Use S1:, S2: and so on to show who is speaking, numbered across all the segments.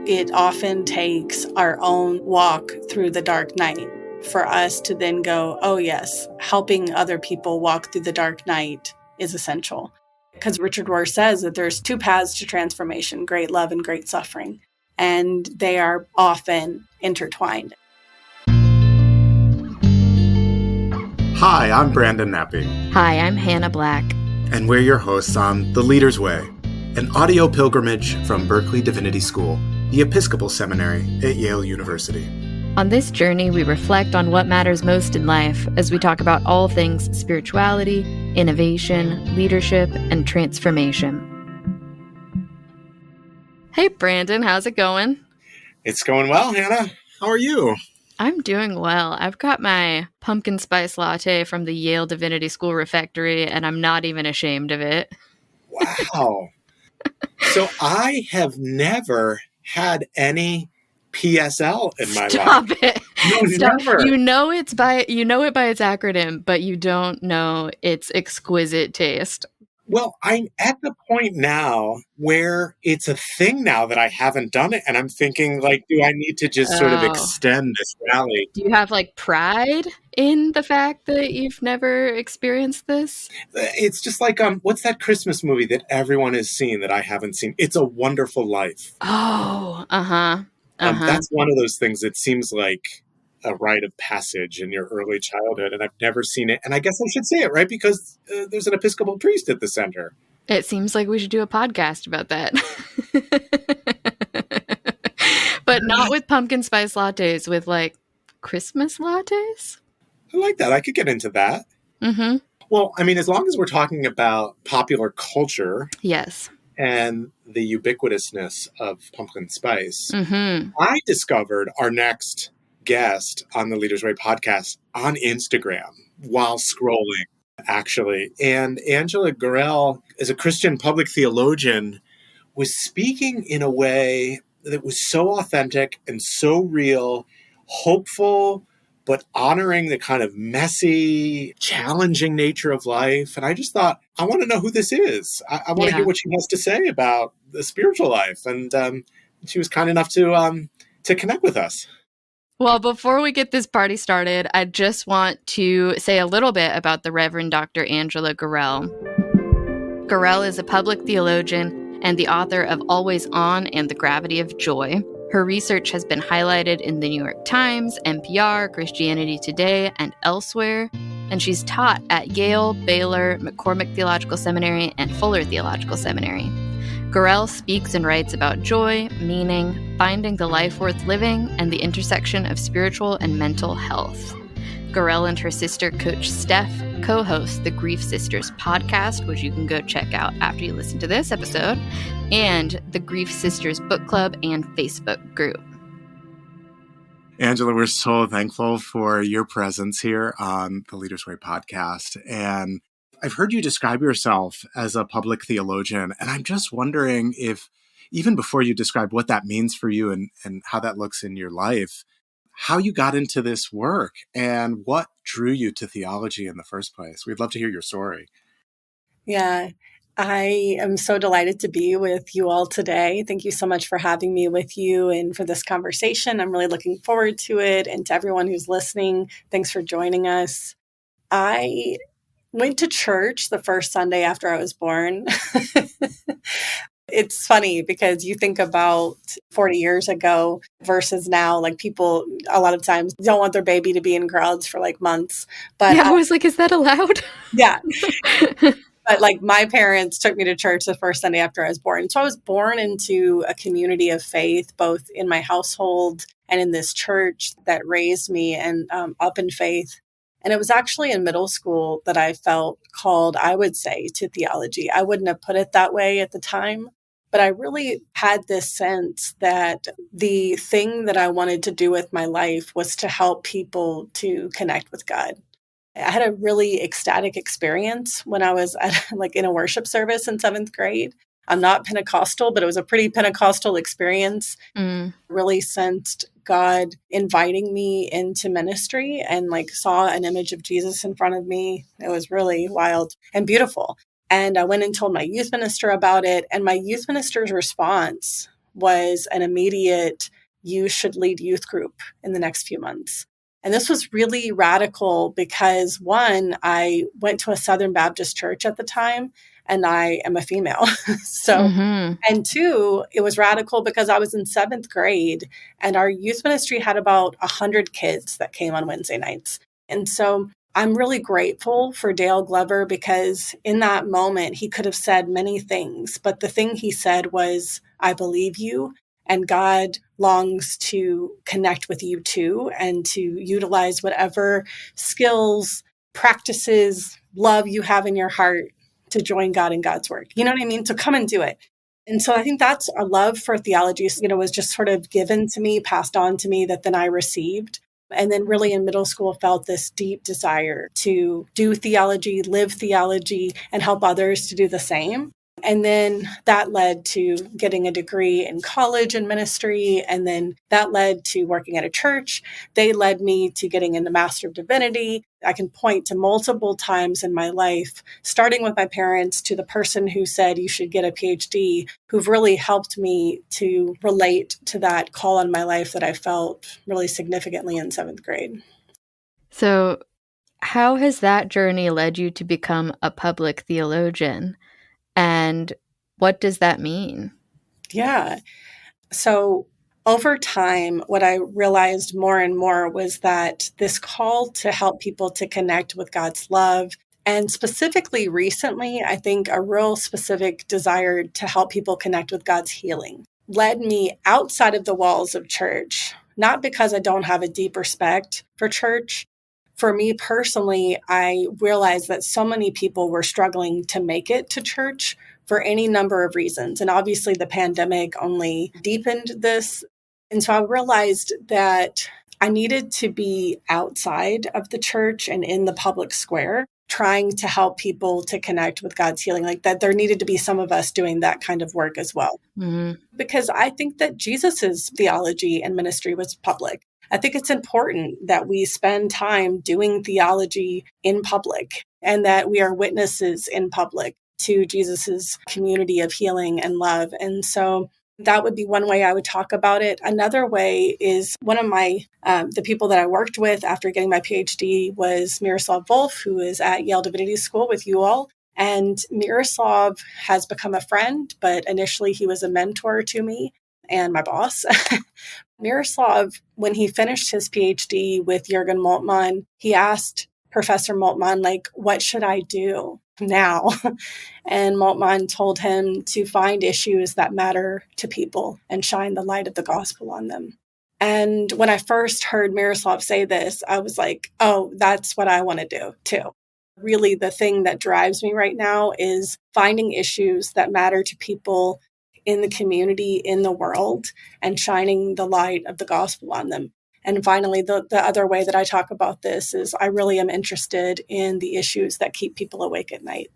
S1: it often takes our own walk through the dark night for us to then go, oh yes, helping other people walk through the dark night is essential. Because Richard Rohr says that there's two paths to transformation, great love and great suffering, and they are often intertwined.
S2: Hi, I'm Brandon Neppy.
S3: Hi, I'm Hannah Black.
S2: And we're your hosts on The Leader's Way, an audio pilgrimage from Berkeley Divinity School, the Episcopal Seminary at Yale University.
S3: On this journey, we reflect on what matters most in life as we talk about all things spirituality, innovation, leadership, and transformation. Hey, Brandon, how's it going?
S2: It's going well, Hannah. How are you?
S3: I'm doing well. I've got my pumpkin spice latte from the Yale Divinity School refectory, and I'm not even ashamed of it.
S2: Wow. So I have never had any PSL in my life.
S3: Stop it.
S2: No,
S3: Stop.
S2: never.
S3: You know it by its acronym, but you don't know its exquisite taste.
S2: Well, I'm at the point now where it's a thing now that I haven't done it. And I'm thinking, like, do I need to just sort of extend this rally?
S3: Do you have, like, pride in the fact that you've never experienced this?
S2: It's just like, what's that Christmas movie that everyone has seen that I haven't seen? It's a Wonderful Life.
S3: Oh,
S2: That's one of those things that seems like a rite of passage in your early childhood, and I've never seen it. And I guess I should say it, right? Because there's an Episcopal priest at the center.
S3: It seems like we should do a podcast about that. But not with pumpkin spice lattes, with, like, Christmas lattes?
S2: I like that. I could get into that.
S3: Mm-hmm.
S2: Well, I mean, as long as we're talking about popular culture.
S3: Yes.
S2: And the ubiquitousness of pumpkin spice,
S3: Mm-hmm.
S2: I discovered our next guest on the Leader's Way podcast on Instagram while scrolling, actually. And Angela Gorrell, as a Christian public theologian, was speaking in a way that was so authentic and so real, hopeful, but honoring the kind of messy, challenging nature of life. And I just thought, I want to know who this is. I want to hear what she has to say about the spiritual life. And she was kind enough to connect with us.
S3: Well, before we get this party started, I just want to say a little bit about the Rev'd Dr. Angela Gorrell. Gorrell is a public theologian and the author of Always On and The Gravity of Joy. Her research has been highlighted in the New York Times, NPR, Christianity Today, and elsewhere, and she's taught at Yale, Baylor, McCormick Theological Seminary, and Fuller Theological Seminary. Gorrell speaks and writes about joy, meaning, finding the life worth living, and the intersection of spiritual and mental health. Gorrell and her sister, Coach Steph, co-host the Grief Sisters podcast, which you can go check out after you listen to this episode, and the Grief Sisters book club and Facebook group.
S2: Angela, we're so thankful for your presence here on the Leader's Way podcast. And I've heard you describe yourself as a public theologian, and I'm just wondering if, even before you describe what that means for you and how that looks in your life, how you got into this work and what drew you to theology in the first place. We'd love to hear your story.
S1: Yeah, I am so delighted to be with you all today. Thank you so much for having me with you and for this conversation. I'm really looking forward to it. And to everyone who's listening, thanks for joining us. I went to church the first Sunday after I was born. It's funny because you think about 40 years ago versus now, like people a lot of times don't want their baby to be in crowds for like months. But
S3: yeah, I was like, is that allowed?
S1: Yeah. But like my parents took me to church the first Sunday after I was born. So I was born into a community of faith, both in my household and in this church that raised me and up in faith. And it was actually in middle school that I felt called, I would say, to theology. I wouldn't have put it that way at the time, but I really had this sense that the thing that I wanted to do with my life was to help people to connect with God. I had a really ecstatic experience when I was in a worship service in 7th grade. I'm not Pentecostal, but it was a pretty Pentecostal experience. Really sensed God inviting me into ministry and saw an image of Jesus in front of me. It was really wild and beautiful. And I went and told my youth minister about it. And my youth minister's response was an immediate, you should lead youth group in the next few months. And this was really radical because, one, I went to a Southern Baptist church at the time, and I am a female. So,
S3: Mm-hmm.
S1: and two, it was radical because I was in seventh grade, and our youth ministry had about 100 kids that came on Wednesday nights. And so I'm really grateful for Dale Glover because in that moment, he could have said many things, but the thing he said was, I believe you. And God longs to connect with you too, and to utilize whatever skills, practices, love you have in your heart to join God in God's work. You know what I mean? So come and do it. And so I think that's a love for theology, was just sort of given to me, passed on to me, that then I received. And then really in middle school felt this deep desire to do theology, live theology, and help others to do the same. And then that led to getting a degree in college and ministry. And then that led to working at a church. They led me to getting into Master of Divinity. I can point to multiple times in my life, starting with my parents to the person who said you should get a PhD, who've really helped me to relate to that call on my life that I felt really significantly in seventh grade.
S3: So, how has that journey led you to become a public theologian? And what does that mean?
S1: Yeah. So over time, what I realized more and more was that this call to help people to connect with God's love, and specifically recently, I think a real specific desire to help people connect with God's healing, led me outside of the walls of church, not because I don't have a deep respect for church. For me personally, I realized that so many people were struggling to make it to church for any number of reasons. And obviously, the pandemic only deepened this. And so I realized that I needed to be outside of the church and in the public square, trying to help people to connect with God's healing, like that there needed to be some of us doing that kind of work as well.
S3: Mm-hmm.
S1: Because I think that Jesus's theology and ministry was public. I think it's important that we spend time doing theology in public and that we are witnesses in public to Jesus's community of healing and love. And so that would be one way I would talk about it. Another way is one of my, the people that I worked with after getting my PhD was Miroslav Volf, who is at Yale Divinity School with you all. And Miroslav has become a friend, but initially he was a mentor to me and my boss. Miroslav, when he finished his PhD with Jürgen Moltmann, he asked Professor Moltmann, like, what should I do now? And Moltmann told him to find issues that matter to people and shine the light of the gospel on them. And when I first heard Miroslav say this, I was like, oh, that's what I want to do too. Really, the thing that drives me right now is finding issues that matter to people in the community, in the world, and shining the light of the gospel on them. And finally, the other way that I talk about this is I really am interested in the issues that keep people awake at night.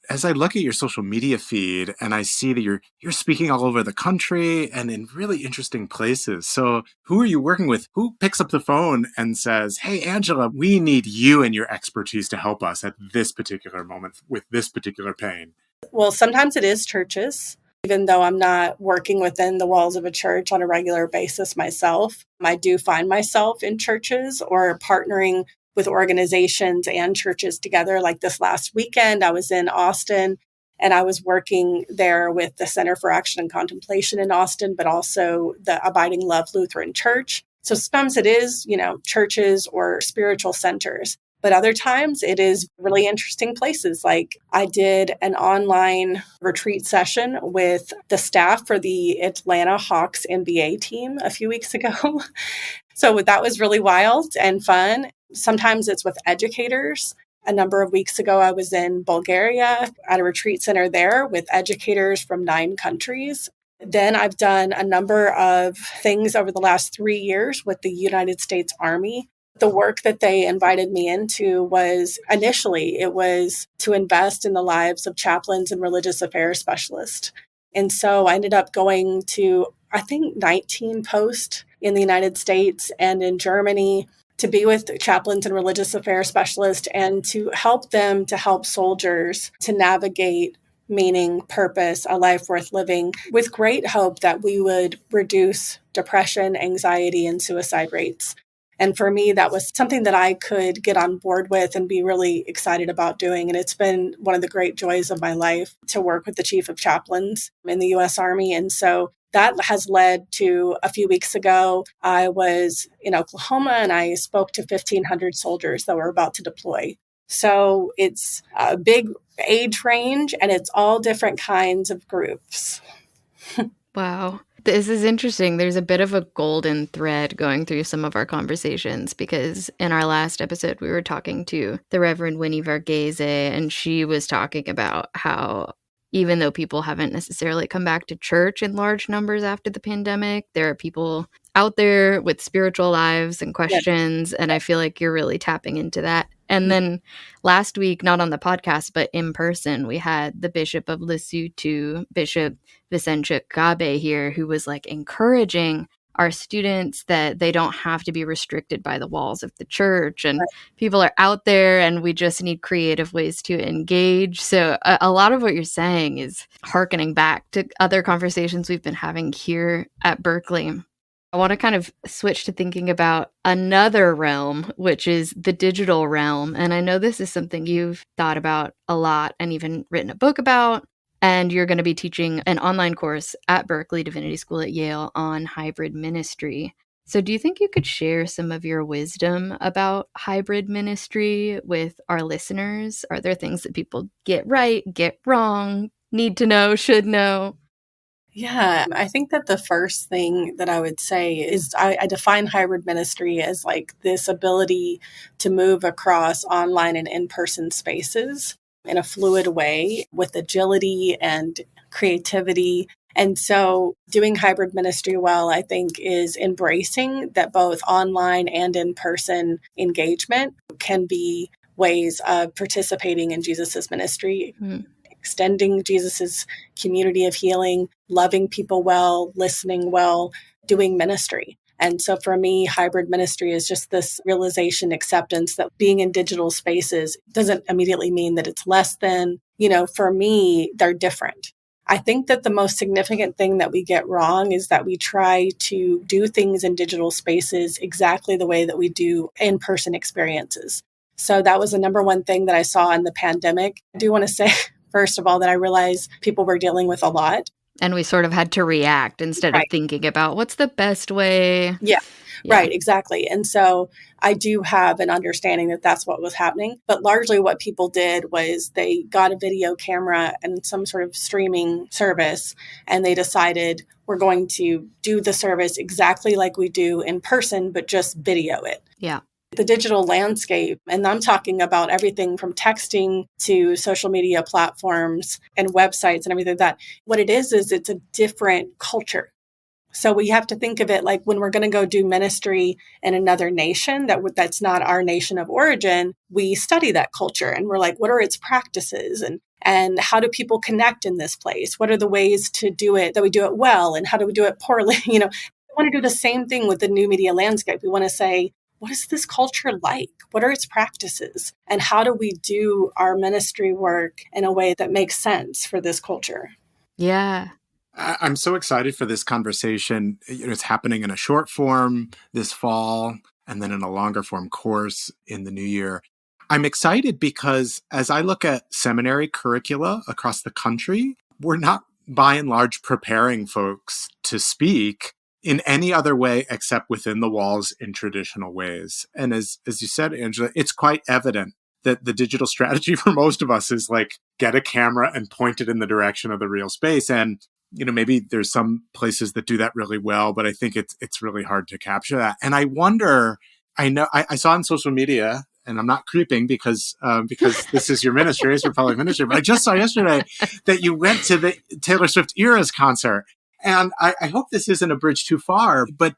S2: As I look at your social media feed and I see that you're speaking all over the country and in really interesting places. So who are you working with? Who picks up the phone and says, hey, Angela, we need you and your expertise to help us at this particular moment with this particular pain?
S1: Well, sometimes it is churches. Even though I'm not working within the walls of a church on a regular basis myself, I do find myself in churches or partnering with organizations and churches together. Like this last weekend, I was in Austin and I was working there with the Center for Action and Contemplation in Austin, but also the Abiding Love Lutheran Church. So sometimes it is, churches or spiritual centers. But other times it is really interesting places. Like I did an online retreat session with the staff for the Atlanta Hawks NBA team a few weeks ago. So that was really wild and fun. Sometimes it's with educators. A number of weeks ago, I was in Bulgaria at a retreat center there with educators from 9 countries. Then I've done a number of things over the last 3 years with the United States Army. The work that they invited me into was initially, it was to invest in the lives of chaplains and religious affairs specialists. And so I ended up going to, I think, 19 posts in the United States and in Germany to be with chaplains and religious affairs specialists and to help them to help soldiers to navigate meaning, purpose, a life worth living, with great hope that we would reduce depression, anxiety, and suicide rates. And for me, that was something that I could get on board with and be really excited about doing. And it's been one of the great joys of my life to work with the chief of chaplains in the U.S. Army. And so that has led to a few weeks ago, I was in Oklahoma and I spoke to 1,500 soldiers that were about to deploy. So it's a big age range and it's all different kinds of groups.
S3: Wow. This is interesting. There's a bit of a golden thread going through some of our conversations because in our last episode, we were talking to the Reverend Winnie Varghese, and she was talking about how even though people haven't necessarily come back to church in large numbers after the pandemic, there are people out there with spiritual lives and questions, and I feel like you're really tapping into that. And then last week, not on the podcast, but in person, we had the Bishop of Lesotho, Bishop Vicente Gabe here, who was like encouraging our students that they don't have to be restricted by the walls of the church, and people are out there and we just need creative ways to engage. So a lot of what you're saying is hearkening back to other conversations we've been having here at Berkeley. I want to kind of switch to thinking about another realm, which is the digital realm. And I know this is something you've thought about a lot and even written a book about. And you're going to be teaching an online course at Berkeley Divinity School at Yale on hybrid ministry. So do you think you could share some of your wisdom about hybrid ministry with our listeners? Are there things that people get right, get wrong, need to know, should know?
S1: Yeah, I think that the first thing that I would say is I define hybrid ministry as like this ability to move across online and in-person spaces in a fluid way with agility and creativity. And so doing hybrid ministry well, I think, is embracing that both online and in-person engagement can be ways of participating in Jesus's ministry. Extending Jesus's community of healing, loving people well, listening well, doing ministry. And so for me, hybrid ministry is just this realization, acceptance that being in digital spaces doesn't immediately mean that it's less than, for me, they're different. I think that the most significant thing that we get wrong is that we try to do things in digital spaces exactly the way that we do in-person experiences. So that was the number one thing that I saw in the pandemic. I do want to say, first of all, that I realized people were dealing with a lot.
S3: And we sort of had to react instead of thinking about what's the best way.
S1: Yeah, right, exactly. And so I do have an understanding that that's what was happening. But largely what people did was they got a video camera and some sort of streaming service, and they decided we're going to do the service exactly like we do in person, but just video it.
S3: Yeah.
S1: The digital landscape, and I'm talking about everything from texting to social media platforms and websites and everything like that. What it is it's a different culture. So we have to think of it like when we're going to go do ministry in another nation that's not our nation of origin, we study that culture and we're like, what are its practices and how do people connect in this place? What are the ways to do it that we do it well and how do we do it poorly? We want to do the same thing with the new media landscape. We want to say, what is this culture like? What are its practices? And how do we do our ministry work in a way that makes sense for this culture?
S3: Yeah.
S2: I'm so excited for this conversation. It's happening in a short form this fall and then in a longer form course in the new year. I'm excited because as I look at seminary curricula across the country, we're not by and large preparing folks to speak in any other way except within the walls in traditional ways. And as you said, Angela, it's quite evident that the digital strategy for most of us is like get a camera and point it in the direction of the real space. And, maybe there's some places that do that really well, but I think it's really hard to capture that. And I wonder, I saw on social media, and I'm not creeping because this is your ministry, it's your public ministry, but I just saw yesterday that you went to the Taylor Swift Eras concert. And I hope this isn't a bridge too far, but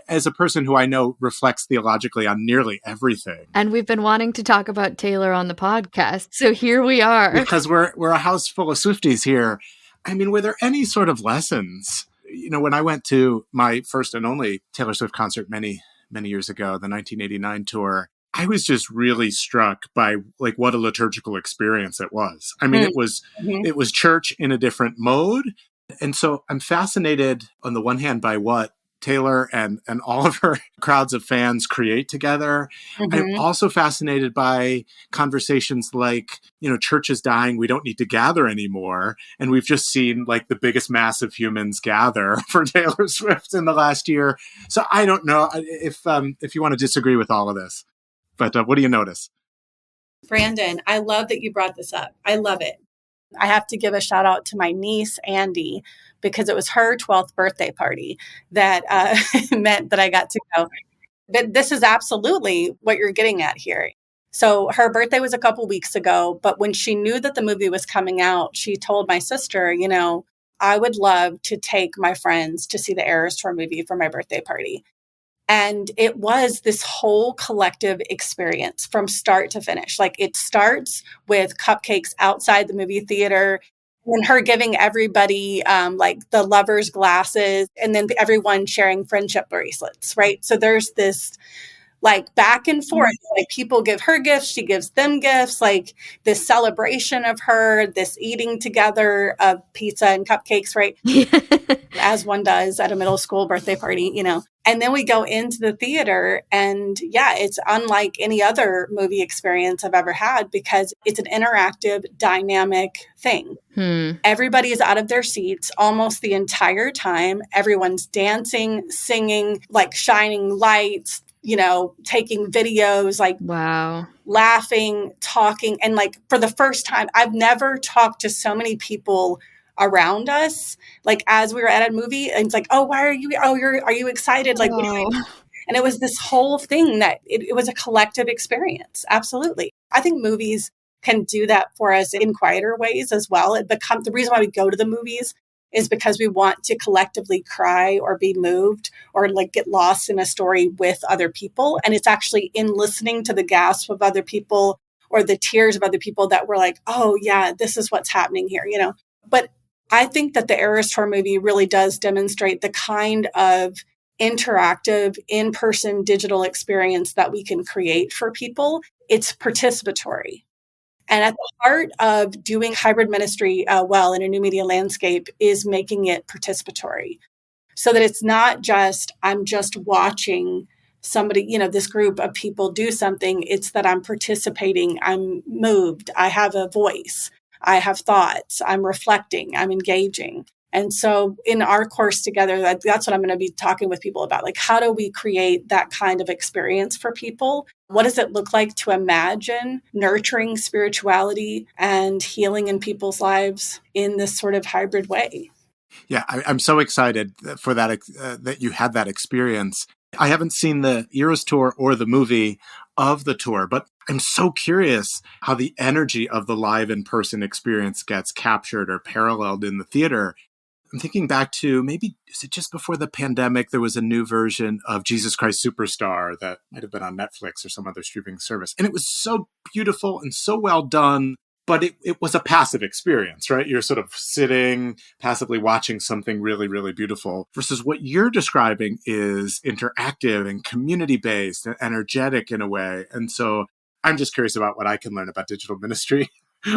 S2: as a person who I know reflects theologically on nearly everything.
S3: And we've been wanting to talk about Taylor on the podcast. So here we are.
S2: Because we're a house full of Swifties here. I mean, were there any sort of lessons? When I went to my first and only Taylor Swift concert many, many years ago, the 1989 tour, I was just really struck by like what a liturgical experience it was. I mean,
S1: Mm-hmm.
S2: it was church in a different mode. And so I'm fascinated on the one hand by what Taylor and all of her crowds of fans create together. I'm
S1: Mm-hmm.
S2: also fascinated by conversations like, church is dying. We don't need to gather anymore. And we've just seen like the biggest mass of humans gather for Taylor Swift in the last year. So I don't know if you want to disagree with all of this, but what do you notice?
S1: Brandon, I love that you brought this up. I love it. I have to give a shout out to my niece, Andy, because it was her 12th birthday party that meant that I got to go. But this is absolutely what you're getting at here. So her birthday was a couple weeks ago, but when she knew that the movie was coming out, she told my sister, I would love to take my friends to see the Eras Tour movie for my birthday party. And it was this whole collective experience from start to finish. Like it starts with cupcakes outside the movie theater and her giving everybody like the lovers glasses and then everyone sharing friendship bracelets, right? So there's this like back and forth, like people give her gifts, she gives them gifts, like this celebration of her, this eating together of pizza and cupcakes, right? As one does at a middle school birthday party, And then we go into the theater and it's unlike any other movie experience I've ever had because it's an interactive, dynamic thing. Everybody is out of their seats almost the entire time. Everyone's dancing, singing, like shining lights, taking videos, like
S3: Wow.
S1: laughing, talking. And like for the first time, I've never talked to so many people around us, like as we were at a movie, and it's like, oh, why are you? Oh, are you excited? Like, and it was this whole thing that it was a collective experience. Absolutely, I think movies can do that for us in quieter ways as well. The reason why we go to the movies is because we want to collectively cry or be moved or like get lost in a story with other people. And it's actually in listening to the gasp of other people or the tears of other people that we're like, oh yeah, this is what's happening here, But I think that the Eras Tour movie really does demonstrate the kind of interactive, in-person digital experience that we can create for people. It's participatory. And at the heart of doing hybrid ministry well in a new media landscape is making it participatory so that it's not just, I'm just watching somebody, this group of people do something. It's that I'm participating, I'm moved, I have a voice, I have thoughts, I'm reflecting, I'm engaging. And so in our course together, that's what I'm going to be talking with people about. Like, how do we create that kind of experience for people? What does it look like to imagine nurturing spirituality and healing in people's lives in this sort of hybrid way?
S2: Yeah, I'm so excited for that, that you had that experience. I haven't seen the Eras Tour or the movie of the tour, but I'm so curious how the energy of the live in-person experience gets captured or paralleled in the theater. I'm thinking back to maybe, is it just before the pandemic, there was a new version of Jesus Christ Superstar that might have been on Netflix or some other streaming service. And it was so beautiful and so well done, but it was a passive experience, right? You're sort of sitting, passively watching something really, really beautiful versus what you're describing is interactive and community-based and energetic in a way. And so I'm just curious about what I can learn about digital ministry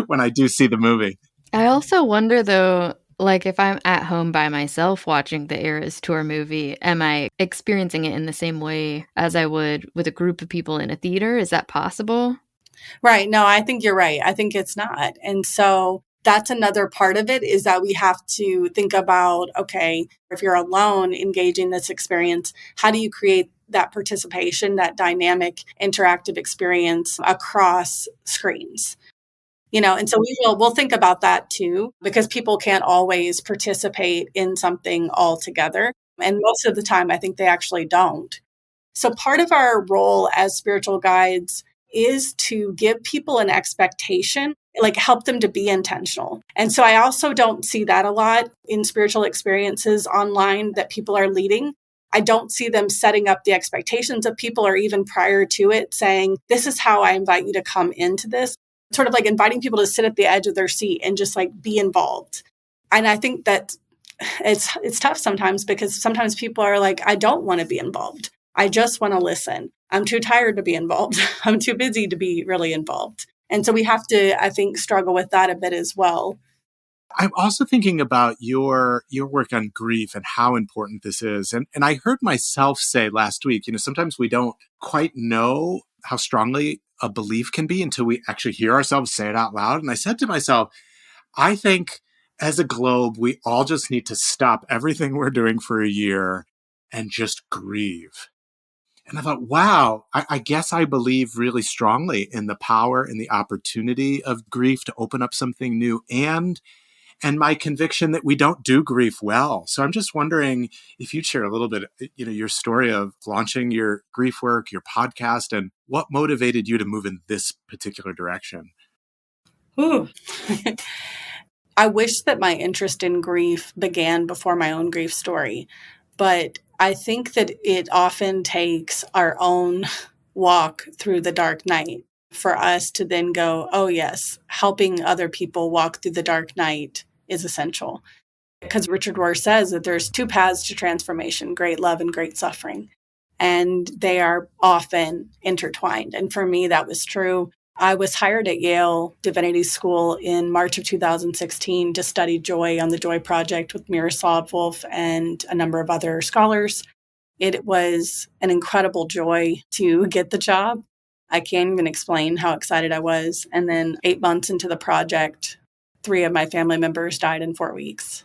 S2: when I do see the movie.
S3: I also wonder, though, like if I'm at home by myself watching the Eras Tour movie, am I experiencing it in the same way as I would with a group of people in a theater? Is that possible?
S1: Right. No, I think you're right. I think it's not. And so that's another part of it is that we have to think about, okay, if you're alone engaging this experience, how do you create that participation, that dynamic, interactive experience across screens? And so we'll think about that too, because people can't always participate in something all together. And most of the time, I think they actually don't. So part of our role as spiritual guides is to give people an expectation, like help them to be intentional. And so I also don't see that a lot in spiritual experiences online that people are leading. I don't see them setting up the expectations of people or even prior to it saying, this is how I invite you to come into this. Sort of like inviting people to sit at the edge of their seat and just like be involved. And I think that it's tough sometimes because sometimes people are like, I don't want to be involved. I just want to listen. I'm too tired to be involved. I'm too busy to be really involved. And so we have to, I think, struggle with that a bit as well.
S2: I'm also thinking about your work on grief and how important this is. And I heard myself say last week, sometimes we don't quite know how strongly a belief can be until we actually hear ourselves say it out loud. And I said to myself, I think as a globe, we all just need to stop everything we're doing for a year and just grieve. And I thought, wow, I guess I believe really strongly in the power and the opportunity of grief to open up something new, and my conviction that we don't do grief well. So I'm just wondering if you'd share a little bit, your story of launching your grief work, your podcast, and what motivated you to move in this particular direction.
S1: Ooh. I wish that my interest in grief began before my own grief story, but I think that it often takes our own walk through the dark night for us to then go, oh yes, helping other people walk through the dark night is essential. Because Richard Rohr says that there's two paths to transformation, great love and great suffering. And they are often intertwined. And for me, that was true. I was hired at Yale Divinity School in March of 2016 to study joy on the Joy Project with Miroslav Volf and a number of other scholars. It was an incredible joy to get the job. I can't even explain how excited I was. And then 8 months into the project, 3 of my family members died in 4 weeks.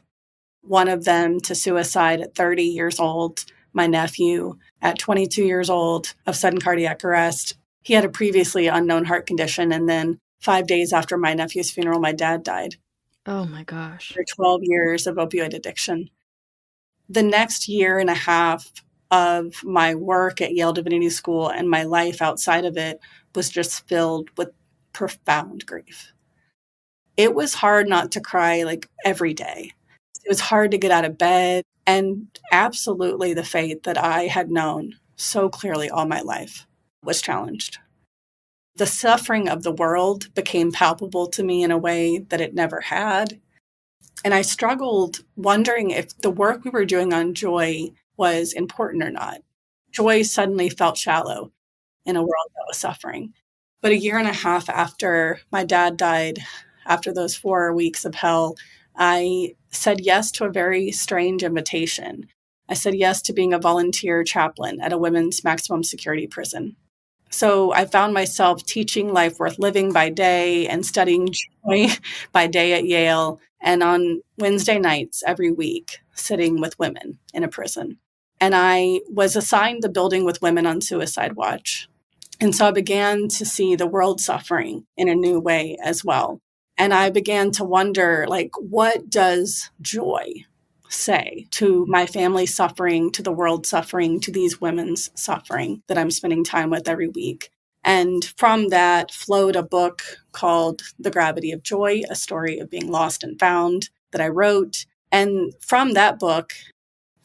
S1: One of them to suicide at 30 years old, my nephew at 22 years old of sudden cardiac arrest. He had a previously unknown heart condition. And then 5 days after my nephew's funeral, my dad died.
S3: Oh my gosh.
S1: After 12 years of opioid addiction. The next year and a half of my work at Yale Divinity School and my life outside of it was just filled with profound grief. It was hard not to cry like every day. It was hard to get out of bed, and absolutely the faith that I had known so clearly all my life was challenged. The suffering of the world became palpable to me in a way that it never had. And I struggled wondering if the work we were doing on joy was important or not. Joy suddenly felt shallow in a world that was suffering. But a year and a half after my dad died, after those 4 weeks of hell, I said yes to a very strange invitation. I said yes to being a volunteer chaplain at a women's maximum security prison. So I found myself teaching life worth living by day and studying joy by day at Yale, and on Wednesday nights every week, sitting with women in a prison. And I was assigned the building with women on suicide watch. And so I began to see the world suffering in a new way as well. And I began to wonder, what does joy say to my family suffering, to the world suffering, to these women's suffering that I'm spending time with every week? And from that flowed a book called The Gravity of Joy, a story of being lost and found that I wrote. And from that book,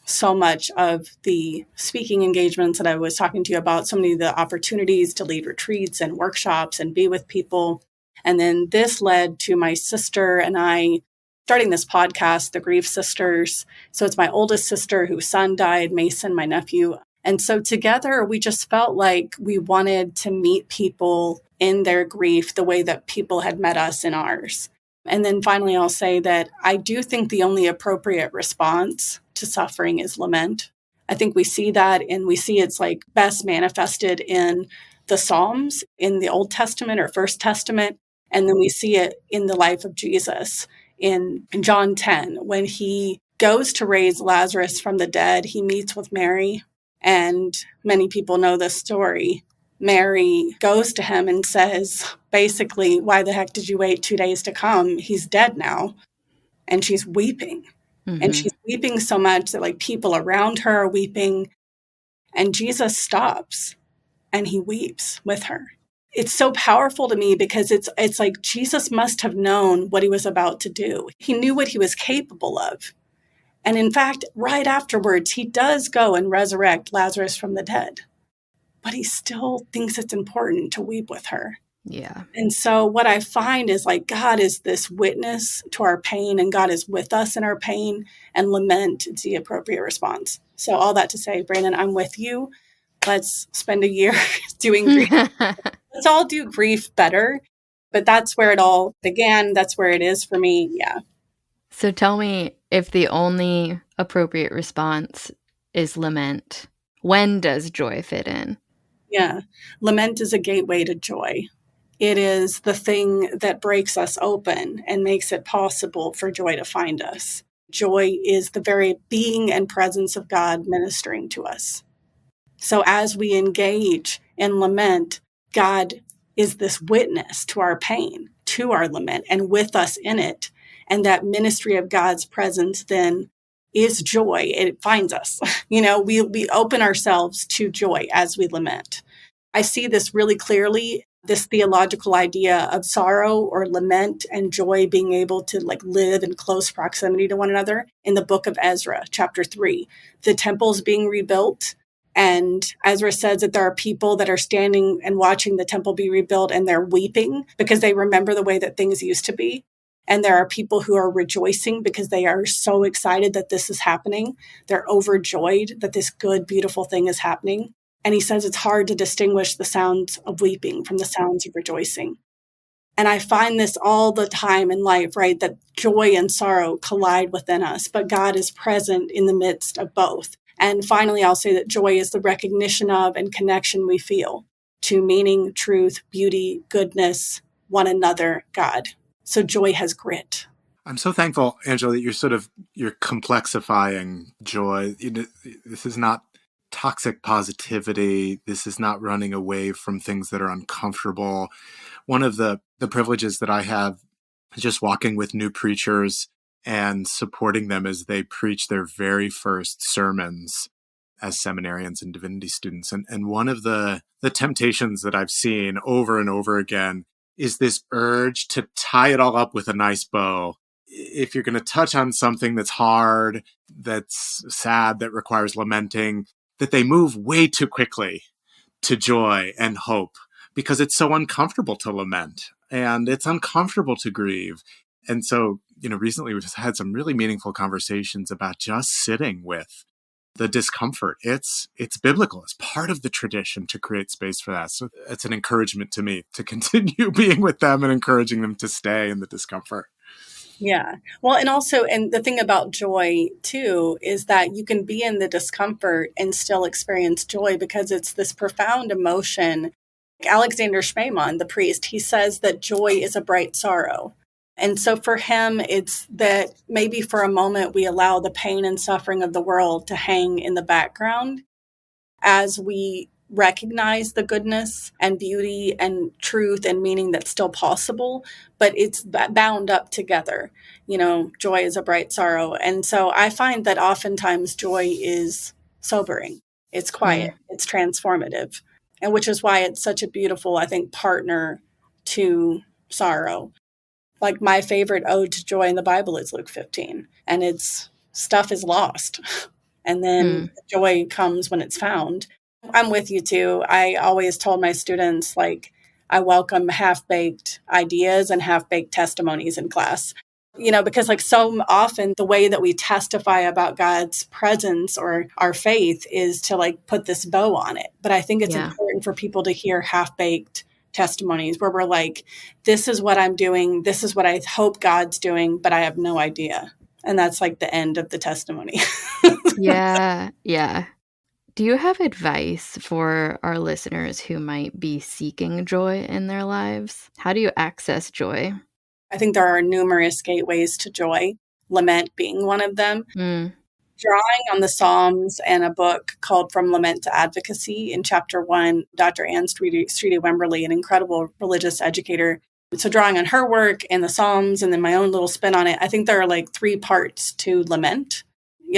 S1: so much of the speaking engagements that I was talking to you about, so many of the opportunities to lead retreats and workshops and be with people. And then this led to my sister and I starting this podcast, The Grief Sisters. So it's my oldest sister whose son died, Mason, my nephew. And so together we just felt like we wanted to meet people in their grief the way that people had met us in ours. And then finally, I'll say that I do think the only appropriate response to suffering is lament. I think we see that, and we see it's best manifested in the Psalms in the Old Testament or First Testament. And then we see it in the life of Jesus in John 10, when he goes to raise Lazarus from the dead. He meets with Mary, and many people know this story. Mary goes to him and says, basically, why the heck did you wait 2 days to come? He's dead now. And she's weeping. Mm-hmm. And she's weeping so much that people around her are weeping. And Jesus stops and he weeps with her. It's so powerful to me because it's like Jesus must have known what he was about to do. He knew what he was capable of. And in fact, right afterwards, he does go and resurrect Lazarus from the dead. But he still thinks it's important to weep with her.
S3: Yeah.
S1: And so what I find is God is this witness to our pain, and God is with us in our pain, and lament is the appropriate response. So all that to say, Brandon, I'm with you. let's spend a year doing grief. Let's all do grief better. But that's where it all began. That's where it is for me. Yeah.
S3: So tell me, if the only appropriate response is lament, when does joy fit in?
S1: Yeah. Lament is a gateway to joy. It is the thing that breaks us open and makes it possible for joy to find us. Joy is the very being and presence of God ministering to us. So as we engage in lament, God is this witness to our pain, to our lament, and with us in it. And that ministry of God's presence then is joy. It finds us. We open ourselves to joy as we lament. I see this really clearly, this theological idea of sorrow or lament and joy being able to live in close proximity to one another in the book of Ezra, chapter 3. The temple's being rebuilt. And Ezra says that there are people that are standing and watching the temple be rebuilt, and they're weeping because they remember the way that things used to be. And there are people who are rejoicing because they are so excited that this is happening. They're overjoyed that this good, beautiful thing is happening. And he says it's hard to distinguish the sounds of weeping from the sounds of rejoicing. And I find this all the time in life, right? That joy and sorrow collide within us, but God is present in the midst of both. And finally, I'll say that joy is the recognition of and connection we feel to meaning, truth, beauty, goodness, one another, God. So joy has grit.
S2: I'm so thankful, Angela, that you're complexifying joy. This is not toxic positivity. This is not running away from things that are uncomfortable. One of the privileges that I have is just walking with new preachers and supporting them as they preach their very first sermons as seminarians and divinity students. And one of the temptations that I've seen over and over again is this urge to tie it all up with a nice bow. If you're going to touch on something that's hard, that's sad, that requires lamenting, that they move way too quickly to joy and hope because it's so uncomfortable to lament and it's uncomfortable to grieve. And so, recently we've just had some really meaningful conversations about just sitting with the discomfort. It's biblical. It's part of the tradition to create space for that. So it's an encouragement to me to continue being with them and encouraging them to stay in the discomfort.
S1: Yeah. Well, and the thing about joy too, is that you can be in the discomfort and still experience joy because it's this profound emotion. Alexander Schmemann, the priest, he says that joy is a bright sorrow. And so for him, it's that maybe for a moment we allow the pain and suffering of the world to hang in the background as we recognize the goodness and beauty and truth and meaning that's still possible, but it's bound up together. Joy is a bright sorrow. And so I find that oftentimes joy is sobering. It's quiet. It's transformative. And which is why it's such a beautiful, I think, partner to sorrow. Like my favorite ode to joy in the Bible is Luke 15, and it's stuff is lost. And then joy comes when it's found. I'm with you too. I always told my students, I welcome half-baked ideas and half-baked testimonies in class. Because so often the way that we testify about God's presence or our faith is to put this bow on it. But I think it's important for people to hear half-baked testimonies where we're like, this is what I'm doing. This is what I hope God's doing, but I have no idea. And that's the end of the testimony.
S3: Yeah. Do you have advice for our listeners who might be seeking joy in their lives? How do you access joy?
S1: I think there are numerous gateways to joy, lament being one of them. Drawing on the Psalms and a book called From Lament to Advocacy, in chapter 1, Dr. Ann Streety Wemberly, an incredible religious educator. So drawing on her work and the Psalms and then my own little spin on it, I think there are 3 parts to lament.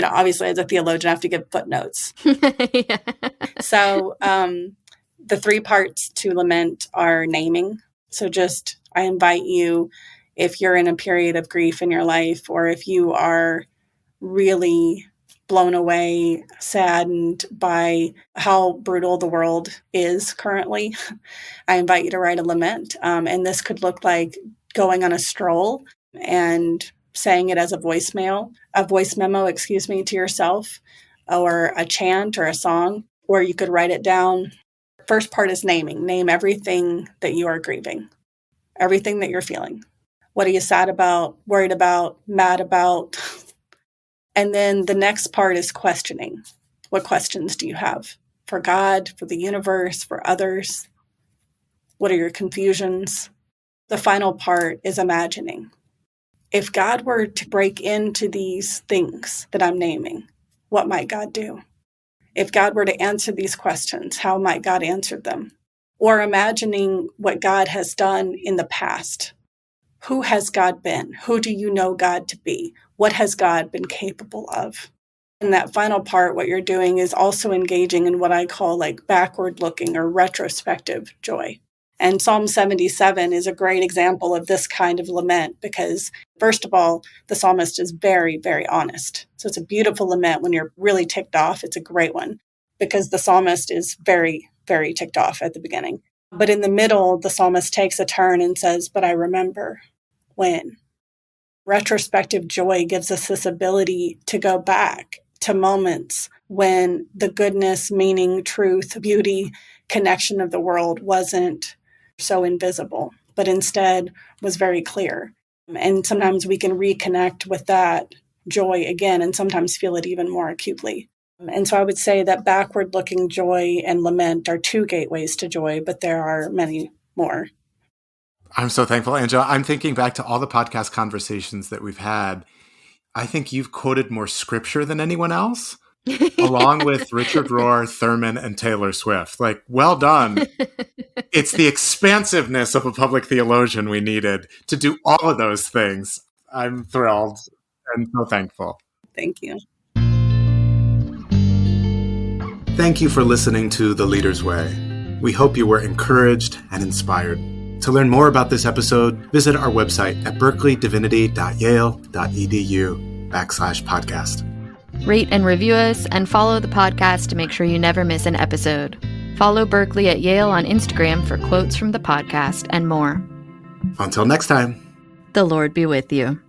S1: Obviously as a theologian, I have to give footnotes.
S3: Yeah.
S1: So the 3 parts to lament are naming. So I invite you, if you're in a period of grief in your life, or if you are really blown away, saddened by how brutal the world is currently, I invite you to write a lament. And this could look like going on a stroll and saying it as a voice memo, to yourself, or a chant or a song. or you could write it down. First part is naming. Name everything that you are grieving, everything that you're feeling. What are you sad about, worried about, mad about? And then the next part is questioning. What questions do you have for God, for the universe, for others? What are your confusions? The final part is imagining. If God were to break into these things that I'm naming, what might God do? If God were to answer these questions, how might God answer them? Or imagining what God has done in the past. Who has God been? Who do you know God to be? What has God been capable of? In that final part, what you're doing is also engaging in what I call like backward looking or retrospective joy. And Psalm 77 is a great example of this kind of lament because, first of all, the psalmist is very, very honest. So it's a beautiful lament when you're really ticked off. It's a great one because the psalmist is very, very ticked off at the beginning. But in the middle, the psalmist takes a turn and says, but I remember when. Retrospective joy gives us this ability to go back to moments when the goodness, meaning, truth, beauty, connection of the world wasn't so invisible, but instead was very clear. And sometimes we can reconnect with that joy again and sometimes feel it even more acutely. And so I would say that backward-looking joy and lament are two gateways to joy, but there are many more.
S2: I'm so thankful, Angela. I'm thinking back to all the podcast conversations that we've had. I think you've quoted more scripture than anyone else, along with Richard Rohr, Thurman, and Taylor Swift. Like, well done. It's the expansiveness of a public theologian we needed to do all of those things. I'm thrilled and so thankful.
S1: Thank you.
S2: Thank you for listening to The Leader's Way. We hope you were encouraged and inspired. To learn more about this episode, visit our website at berkeleydivinity.yale.edu/podcast.
S3: Rate and review us and follow the podcast to make sure you never miss an episode. Follow Berkeley at Yale on Instagram for quotes from the podcast and more.
S2: Until next time.
S3: The Lord be with you.